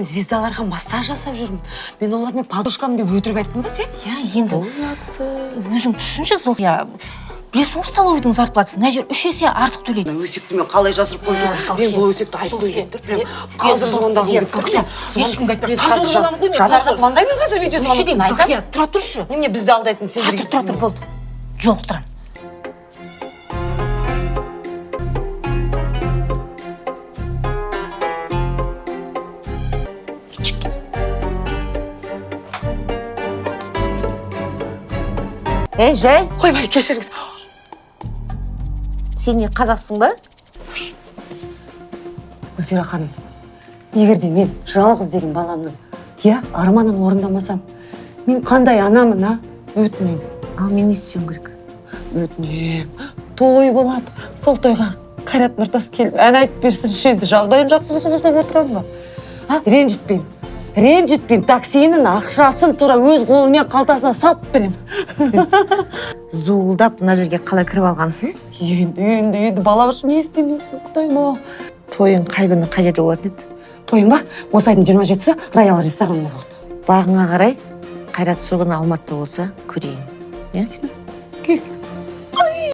Звездаларға массаж жасап жүрмін. Мен олармен подружкам деп өтірік айттым ба сен? Енді өзің түсінші Зылқия. Білесің столовойдың зарплатасы мына жер 3 есе артық төлейді. Өсекті мен қалай жасырып қойып жүрмін? Мен бұл өсекті айтып келіп тұр. Прям қазір звондағым келіп тұр. Ешкімге айтпай Жанарға звондаймын қазір видео звонып. Зылқия, тұра тұршы. Немене бізді алдайтын сендерге? Тұра тұр, болды. Жолықтырам. Жай, Қоймай, кешіріңіз. сен не қазақсың ба? Гүлзира ханым, егер де мен жалғыз деген баламның, арманын орындамасам, мен қандай анамын, Өтінем. Ал мен не істеуім керек? Өтінем. Той болады. Сол тойға Қайрат Нұртас келіп, ән айтып берсінші енді жағдайым жақсы болса осылай отырамын ба? Ренжітпеймін. Ренжітпеймін. Таксинің ақшасын тура өз қолымен қалтасына сап берем. Зуылдап мына жерге қалай кіріп алғансың? Енді балам үшін не істемейсің, Құдайым-ау. Тойың қай күні қай жерде болатын еді? Тойым ба? Осы айдың 27-сі Роял ресторанында болды. Бағыңа қарай, Қайрат сол күні Алматыда болса көрейін. Сені? Келсін.